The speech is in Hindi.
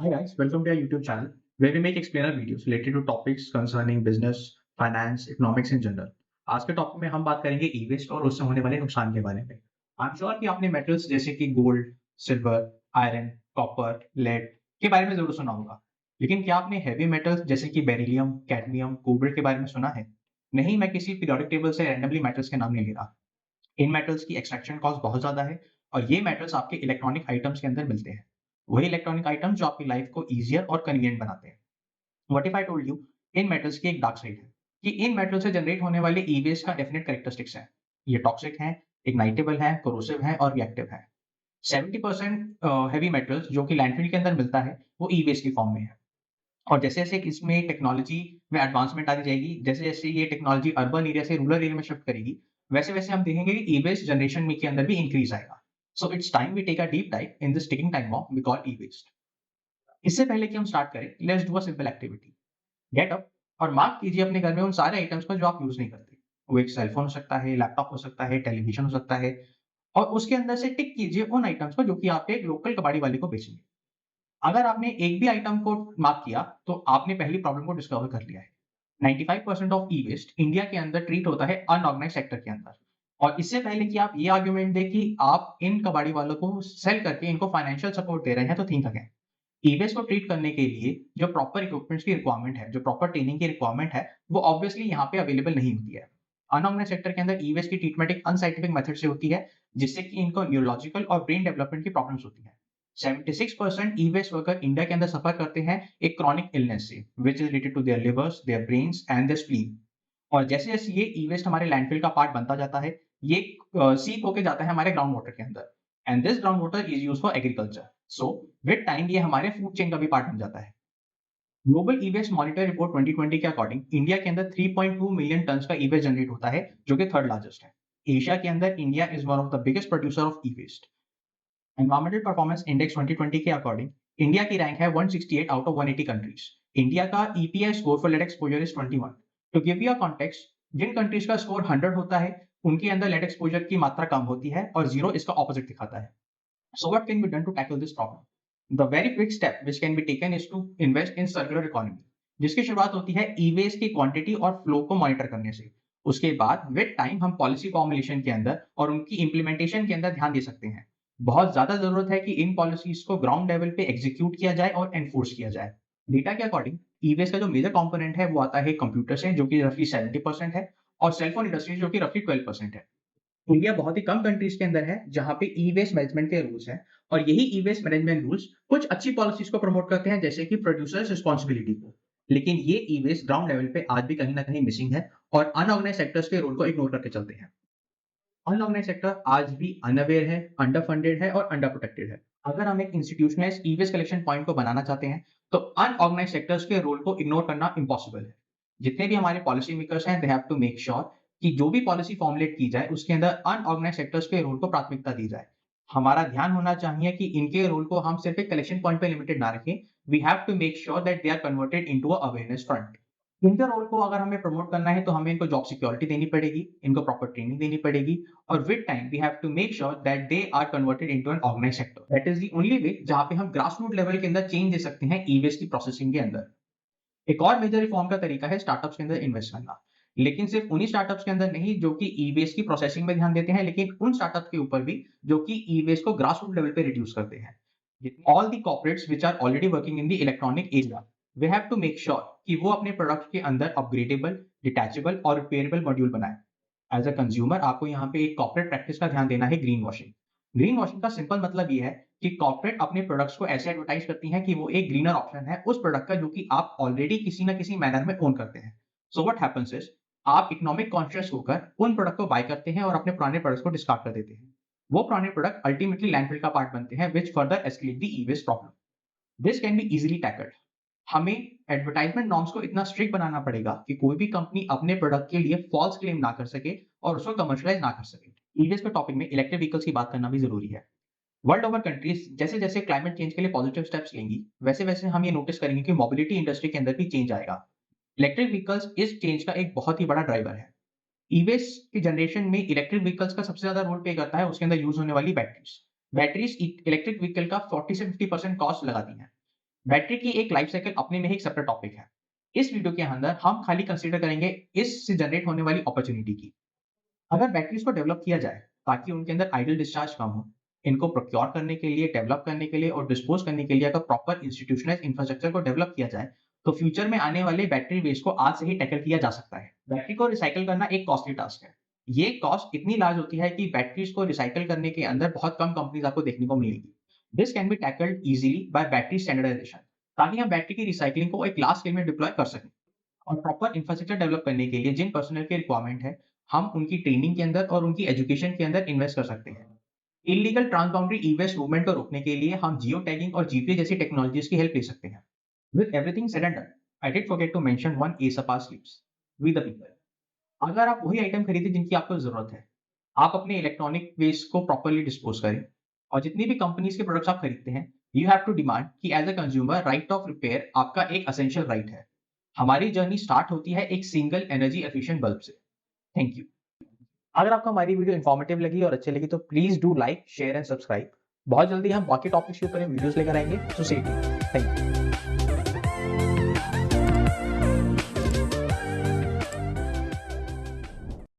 Hi guys, welcome to our YouTube channel where we make explainer videos related to topics concerning business, finance, economics in general. आज के टॉपिक में हम बात करेंगे ई वेस्ट और उससे होने वाले नुकसान के बारे में। आई एम श्योर कि आपने मेटल्स जैसे कि gold, silver, iron, copper, lead के बारे में जरूर सुना होगा। लेकिन क्या आपने हैवी मेटल्स जैसे कि बेरिलियम, कैडमियम, कोबाल्ट के बारे में सुना है? नहीं, मैं किसी पीरियोडिक टेबल से रैंडमली मेटल्स के नाम नहीं ले रहा। इन मेटल्स की एक्सट्रैक्शन कॉस्ट बहुत ज़्यादा है और ये मेटल्स आपके इलेक्ट्रॉनिक आइटम्स के अंदर मिलते हैं। वही इलेक्ट्रॉनिक आइटम जो आपकी लाइफ को ईज़ियर और कन्वीनिएंट बनाते हैं। What if I told you in metals की एक डार्क साइड है कि इन मेटल से जनरेट होने वाले ई-वेस्ट का डेफिनिट कैरेक्टरिस्टिक्स है। ये टॉक्सिक हैं, इग्नाइटेबल हैं, कोरोसिव हैं और रिएक्टिव हैं। 70% हेवी मेटल्स जो कि लैंडफिल के अंदर मिलता है, वो ई-वेस्ट की फॉर्म में है। और जैसे-जैसे इसमें टेक्नोलॉजी में एडवांसमेंट आती जाएगी, जैसे-जैसे ये टेक्नोलॉजी अर्बन एरिया से रूरल एरिया में शिफ्ट करेगी, वैसे-वैसे हम देखेंगे कि ई-वेस्ट जनरेशन में के अंदर भी इंक्रीज़ आएगा। So it's time we take a deep dive in this ticking time bomb we call e waste. इससे पहले कि हम स्टार्ट करें, let's do a simple activity. Get up और मार्क कीजिए अपने घर में उन सारे आइटम्स को जो आप यूज़ नहीं करते। वो एक सेल फ़ोन हो सकता है, लैपटॉप हो सकता है, टेलीविज़न हो सकता है और उसके अंदर से टिक कीजिए उन आइटम्स को जो कि आप एक लोकल कबाड़ी वाले को बेचेंगे। अगर आपने एक भी आइटम को मार्क किया, तो आपने पहली प्रॉब्लम को डिस्कवर कर लिया है। 95% ऑफ ई-वेस्ट इंडिया के अंदर ट्रीट होता है अनऑर्गेनाइज्ड सेक्टर के अंदर। और इससे पहले कि आप ये आर्गुमेंट दें कि आप इन कबाड़ी वालों को सेल करके इनको फाइनेंशियल सपोर्ट दे रहे हैं, तो थिंक अगेन। ई-वेस्ट को ट्रीट करने के लिए जो प्रॉपर इक्विपमेंट्स की रिक्वायरमेंट है, जो प्रॉपर ट्रेनिंग की रिक्वायरमेंट है, वो ऑब्वियसली यहाँ पे अवेलेबल नहीं होती है। अनऑर्गेनाइज्ड सेक्टर के अंदर ई-वेस्ट की ट्रीटमेंट एक अनसाइंटिफिक मेथड से होती है, जिससे कि इनको न्यूरोलॉजिकल और ब्रेन डेवलपमेंट की प्रॉब्लम्स होती हैं। 76% ई-वेस्ट वर्कर इंडिया के अंदर सफर करते हैं एक क्रॉनिक इलनेस से, which is related to their livers, their brains and their spleen. और जैसे-जैसे ये ई-वेस्ट हमारे लैंडफिल का पार्ट बनता जाता है, ये सीप होके जाता है हमारे ग्राउंड वाटर के अंदर and this ground water is used for agriculture. So with time ये हमारे फूड चेन का भी पार्ट बन जाता है। ग्लोबल ई-वेस्ट मॉनिटर रिपोर्ट 2020 के अकॉर्डिंग इंडिया के अंदर 3.2 मिलियन टन्स का ई-वेस्ट जनरेट होता है, जो कि थर्ड लार्जेस्ट है। एशिया के अंदर India is one of the biggest producer of e waste. Environmental performance index 2020 के अकॉर्डिंग इंडिया की रैंक है 168 आउट ऑफ 180 कंट्रीज। इंडिया का EPI score for lead exposure is 21। To give you a context, जिन कंट्रीज का स्कोर 100 होता है, उनके अंदर लेड एक्सपोजर की मात्रा कम होती है और जीरो इसका ऑपोजिट दिखाता है। So what can be done to tackle this problem? The very quick step which can be taken is to invest in circular economy, जिसकी शुरुआत होती है ई-वेस्ट की क्वांटिटी और फ्लो को मॉनिटर करने से। उसके बाद विद टाइम हम पॉलिसी फॉर्मुलेशन के अंदर और उनकी इम्प्लीमेंटेशन के अंदर ध्यान दे सकते हैं। बहुत ज्यादा जरूरत है कि इन पॉलिसीज को ग्राउंड लेवल पे एग्जीक्यूट किया जाए और एनफोर्स किया जाए। डेटा के अकॉर्डिंग ई-वेस्ट का जो मेजर कंपोनेंट है वो आता है कंप्यूटर से, जो कि रफली 70% है, और सेलफोन इंडस्ट्री जो कि रफली 12% है। इंडिया बहुत ही कम कंट्रीज के अंदर है जहां पे ई वेस्ट मैनेजमेंट के रूल्स हैं। और यही ई वेस्ट मैनेजमेंट रूल्स कुछ अच्छी पॉलिसीज को प्रमोट करते हैं, जैसे कि प्रोड्यूसर्स रिस्पॉन्सिबिलिटी को। लेकिन ये ई वेस्ट ग्राउंड लेवल पे आज भी कहीं ना कहीं मिसिंग है और अनऑर्गेनाइज सेक्टर्स के रोल को इग्नोर करके चलते हैं। अनऑर्गेनाइज सेक्टर आज भी अनअवेयर है, अंडर फंडेड है और अंडर प्रोटेक्टेड है। अगर हम एक institutionalised e waste collection point को बनाना चाहते हैं, तो अनऑर्गेनाइज सेक्टर्स के रोल को इग्नोर करना इम्पॉसिबल है। जितने भी हमारे पॉलिसी मेकर्स हैं, they have to make sure कि जो भी पॉलिसी फॉर्मुलेट की जाए, उसके अंदर अनऑर्गेनाइज सेक्टर्स के रोल को प्राथमिकता दी जाए। हमारा ध्यान होना चाहिए कि इनके रोल को हम सिर्फ एक कलेक्शन पॉइंट पे लिमिटेड ना रखें। We have to make sure that they are converted into a awareness front. इनके रोल को अगर हमें प्रमोट करना है, तो हमें इनको जॉब सिक्योरिटी देनी पड़ेगी, इनको प्रॉपर ट्रेनिंग देनी पड़ेगी, और with time we have to make sure that they are converted into an organised sector. That is the only way जहां पे हम ग्रास रूट लेवल के अंदर चेंज दे सकते हैं ई-वेस्ट की प्रोसेसिंग के अंदर। एक और मेजर रिफॉर्म का तरीका है स्टार्टअप्स के अंदर इन्वेस्ट करना। लेकिन सिर्फ उन्हीं स्टार्टअप्स के अंदर नहीं जो कि ई-वेस्ट की प्रोसेसिंग में ध्यान देते हैं, लेकिन उन स्टार्टअप के ऊपर भी जो कि ई-वेस्ट को ग्रास रूट लेवल पे रिड्यूस करते हैं। All the corporates which are already working in the electronic area, we have to make sure कि वो अपने प्रोडक्ट के अंदर अपग्रेडेबल, डिटैचेबल और रिपेयरेबल मॉड्यूल बनाएं। एज अ कंज्यूमर आपको यहाँ पे एक कॉर्पोरेट प्रैक्टिस का ध्यान देना है, ग्रीन वॉशिंग। ग्रीन वॉशिंग का सिंपल मतलब ये है कि कॉर्पोरेट अपने प्रोडक्ट्स को ऐसे एडवर्टाइज करती हैं कि वो एक ग्रीनर ऑप्शन है उस प्रोडक्ट का जो कि आप ऑलरेडी किसी ना किसी मैनर में ओन करते हैं। सो व्हाट हैपेंस इज, आप इकोनॉमिक कॉन्शियस होकर उन प्रोडक्ट को बाय करते हैं और अपने पुराने प्रोडक्ट्स को डिस्कार्ड कर देते हैं। वो पुराने प्रोडक्ट अल्टीमेटली लैंडफिल का पार्ट बनते हैं, which further escalate the e-waste problem. This can be easily tackled. हमें एडवर्टाइजमेंट नॉर्म्स को इतना स्ट्रिक्ट बनाना पड़ेगा कि कोई भी कंपनी अपने प्रोडक्ट के लिए फॉल्स क्लेम ना कर सके और उसको कमर्शियलाइज ना कर सके। ई-वेस्ट के टॉपिक में इलेक्ट्रिक व्हीकल्स की बात करना भी जरूरी है। वर्ल्ड ओवर कंट्रीज जैसे जैसे क्लाइमेट चेंज के लिए पॉजिटिव स्टेप्स लेंगी, वैसे वैसे हम ये नोटिस करेंगे कि मोबिलिटी इंडस्ट्री के अंदर भी चेंज आएगा। इलेक्ट्रिक व्हीकल्स इस चेंज का एक बहुत ही बड़ा ड्राइवर है। ई-वेस्ट की जनरेशन में इलेक्ट्रिक व्हीकल्स का सबसे ज्यादा रोल प्ले करता है उसके अंदर यूज होने वाली बैटरीज। बैटरीज इलेक्ट्रिक व्हीकल का 40 से 50% कॉस्ट लगाती हैं। बैटरी की एक लाइफ साइकिल अपने में ही एक सेपरेट टॉपिक है। इस वीडियो के अंदर हम खाली कंसीडर करेंगे इससे जनरेट होने वाली अपॉर्चुनिटी की। अगर बैटरीज को डेवलप किया जाए ताकि उनके अंदर आइडल डिस्चार्ज कम हो, इनको प्रोक्योर करने के लिए, डेवलप करने के लिए और डिस्पोज करने के लिए अगर प्रॉपर इंस्टीट्यूशनल इंफ्रास्ट्रक्चर को डेवलप किया जाए, तो फ्यूचर में आने वाले बैटरी वेस्ट को आज से ही टैकल किया जा सकता है। बैटरी को रिसाइकिल करना एक कॉस्टली टास्क है। ये कॉस्ट इतनी लार्ज होती है कि बैटरीज को रिसाइकिल करने के अंदर बहुत कम कंपनीज आपको देखने को मिलेगी। This can be tackled easily by battery standardisation, ताकि हम बैटरी की रिसाइकलिंग को एक लार्ज स्केल में डिप्लॉय कर सकें। और प्रॉपर इंफ्रास्ट्रक्चर डेवलप करने के लिए जिन पर्सनल की रिक्वायरमेंट है, हम उनकी ट्रेनिंग के अंदर और उनकी एजुकेशन के अंदर इन्वेस्ट कर सकते हैं। इल्लीगल ट्रांसबाउंडरी ई-वेस्ट मूवमेंट को रोकने के लिए हम जियो टैगिंग और जीपीएस जैसी टेक्नोलॉजीज की हेल्प ले सकते हैं। With everything said and done, I did forget to mention one ASAP sleeps, we the people. अगर आप वही आइटम खरीदें जिनकी आपको जरूरत है, आप अपने इलेक्ट्रॉनिक वेस्ट को प्रॉपर्ली डिस्पोज करें और जितनी भी कंपनीज के प्रोडक्ट्स आप खरीदते हैं, यू हैव टू डिमांड कि as a consumer right of repair आपका एक असेंशियल राइट है। हमारी जर्नी स्टार्ट होती है एक सिंगल एनर्जी एफिशिएंट बल्ब से। Thank you. अगर आपको हमारी वीडियो इन्फॉर्मेटिव लगी और अच्छी लगी तो please do like, share and subscribe. बहुत जल्दी हम बाकी टॉपिक्स के ऊपर वीडियोस लेकर आएंगे, so stay tuned. Thank you.